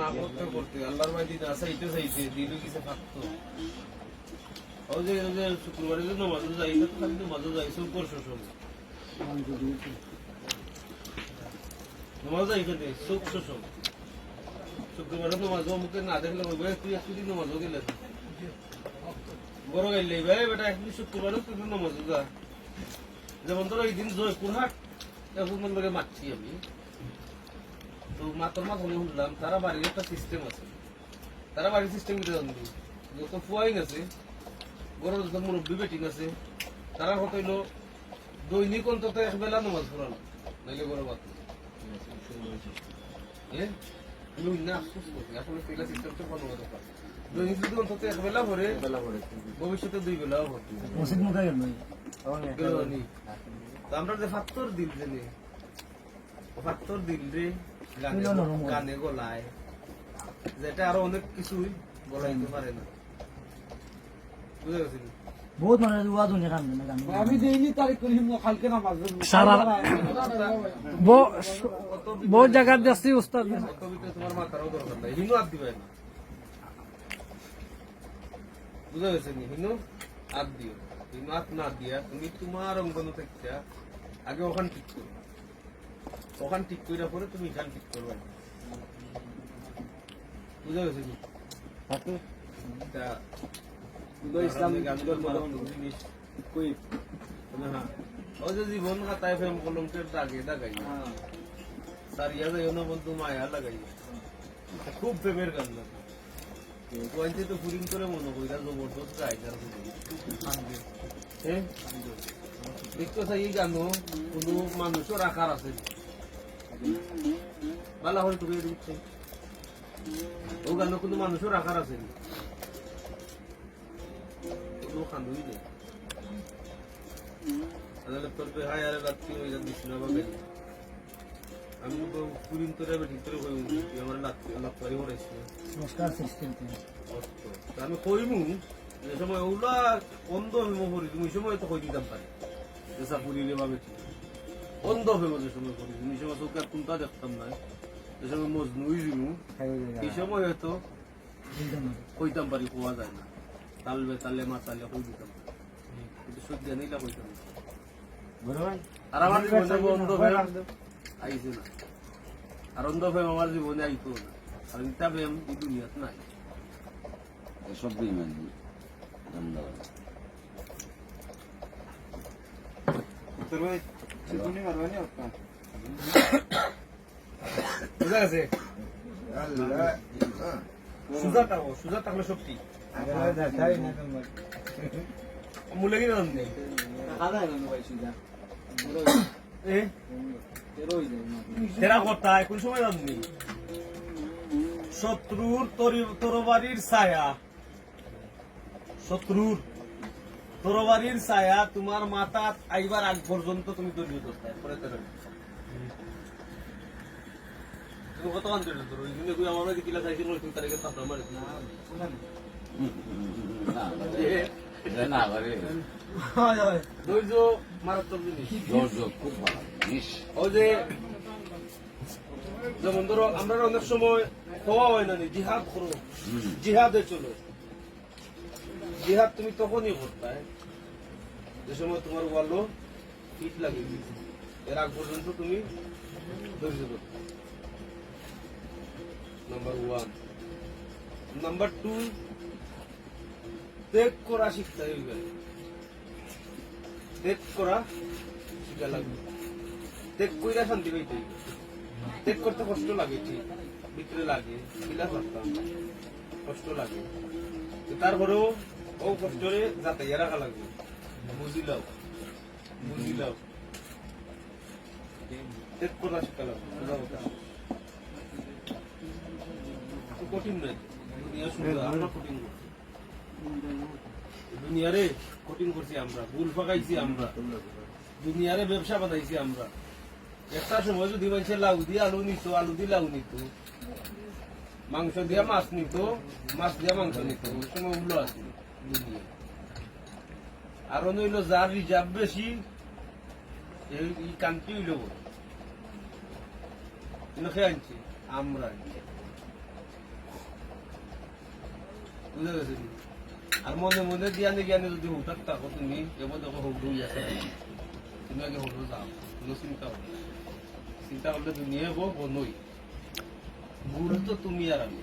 না করতে করতে আল্লাহর ভাই দিন আসা এটা চাইছে দিল কিছু থাকতো ওই যে শুক্রবারে যে নমাজও যাই না তো খালি নমাজও যাই সব করছো সব নমাজ যাই খেতে সব সব শুক্রবারে নমাজও মুখে না দেখলে বলবে তুই একদিন নমাজও গেলে বড় গেলে ভাই বেটা একদিন শুক্রবারে তুই নমাজও যা যেমন ধরো এই দিন জয়পুরহাট এখন লোকে মারছি আমি তো মাত্র মাঝখানে শুনলাম তারা বাড়ির একটা সিস্টেম আছে তারা বাড়ির সিস্টেম কি জানবি যত ফুয়াইন আছে বড় যত মুরব্বী বেটিং আছে তারা কত হইলো দৈনিক অন্তত এক বেলা নামাজ পড়ানো নাইলে বড় বাত না আফসোস করছি আসলে সেগুলা সিস্টেমটা ভালো দরকার দৈনিক যদি অন্তত এক বেলা পড়ে ভবিষ্যতে দুই বেলাও পড়তে আমরা যে ফাত্তর দিল রে ফাত্তর দিল রে গানে গলায় যেটা আরো অনেক কিছুই বলাইতে পারে না বুঝতে পারছি বহুত মানুষ ওয়াজ শুনে কান্দে না গান আমি দেইনি তারিখ করি কালকে নামাজ সারা বহুত জায়গা যাচ্ছি উস্তাদ কবিতা তোমার মাথারও দরকার নাই হিনু হাত দিবে না বুঝতে পারছি হিনু হাত দিও হিনু হাত না দিয়া তুমি তোমার অঙ্গন থেকে আগে ওখান ঠিক করো ওখান ঠিক করে পরে তুমি এখান ঠিক করবে বুঝতে পারছি ইসলাম জিনিস কই হ্যাঁ ওই যে জীবন খাতায় ফেম কলমকের দাগে দাগাই সারিয়া যাই না বন্ধু মায়া লাগাই খুব প্রেমের গান লাগে পয়েন্টে তো ফুরিং করে মনে কইরা জবরদস্ত গাইকার হ্যাঁ দেখতে চাই এই গানও কোনো মানুষও রাখার আছে ভালো হল তুমি দিচ্ছে ও গান কোনো মানুষও রাখার আছে কোনো খান্দুই নেই তোর হাই আরে রাত্রি ওই দিস না বাবা আমি তো পুরিন তোরে ভিতরে কই আমার রাত্রি আল্লাহ করে হরাইছি সংস্কার সিস্টেম আমি কইমু যে সময় ওলা অন্ধ হইমু করি তুমি সময় তো কই দিতাম পারি যেসা পুরিলে ভাবে অন্ধ হইব যে সময় করি তুমি সময় চোখে কোনটা দেখতাম না যে সময় মজনুই দিমু এই সময় হয়তো কইতাম পারি কোয়া যায় না তালবে তালে মাতালে কই দিতাম কিন্তু সহ্য নেইলা কইতাম আর আমার জীবনে অন্ধ হয়ে আইছে না আর অন্ধ হয়ে আমার জীবনে আইতো না আর ইটা ব্যায়াম এই দুনিয়াত নাই সব বেইমান ধন্যবাদ তোর ভাই চিকুনি মারবানি আপনা বুঝা গেছে সুজা থাকলে সব ঠিক মূল্য কি দাম নেই তেরা কথা কোন সময় দাম নেই শত্রুর তরবারির ছায়া শত্রুর তরবারির ছায়া তোমার মাথা আইবার আগ পর্যন্ত তুমি দলীয় করতে তুমি কত আনতে আমার কিলা চাইছিল তুমি তারিখে তাপ আমার না করে ধৈর্য মারাত্মক জিনিস খুব ভালো জিনিস ওই যে যেমন ধরো আমরা অনেক সময় হওয়া হয় না জিহাদ করো জিহাদে চলো জিহাদ তুমি তখনই করতে যে সময় তোমার বলো ফিট লাগে এর আগ পর্যন্ত তুমি ধৈর্য করতে নাম্বার 1 নাম্বার 2 ত্যাগ করা শিখতে হইবে ত্যাগ করা শিখা লাগবে ত্যাগ কইরা শান্তি পাইতে হইবে ত্যাগ করতে কষ্ট লাগে ঠিক ভিতরে লাগে কিলা করতাম কষ্ট লাগে তারপরেও ও কষ্টরে যাতে রাখা লাগবে বুঝিলাও ত্যাগ করা শিখা লাগবে কঠিন নয় দুনিয়া সুন্দর আমরা কঠিন করছি দুনিয়ারে কঠিন করছি আমরা ভুল ফাঁকাইছি আমরা দুনিয়ারে ব্যবসা বানাইছি আমরা একটা সময় যদি মানুষে লাউ দিয়ে আলু নিত আলু দিয়ে লাউ নিত মাংস দিয়া মাছ নিত মাছ দিয়া মাংস নিত ওই সময় উল্লো আছে দুনিয়া আর নইল যার রিজার্ভ বেশি এই কান্ট্রি হইল কিন্তু খেয়ে আনছি আমরা বুঝা গেছে নি? আর মনে মনে জ্ঞানে জ্ঞানে যদি হুটাক থাকো তুমি এবার দেখো হুট হয়ে আছে তুমি আগে হুটো যাও কোনো চিন্তা করো না। চিন্তা করলে দুনিয়া হবো নই গুরু তো তুমি আর আমি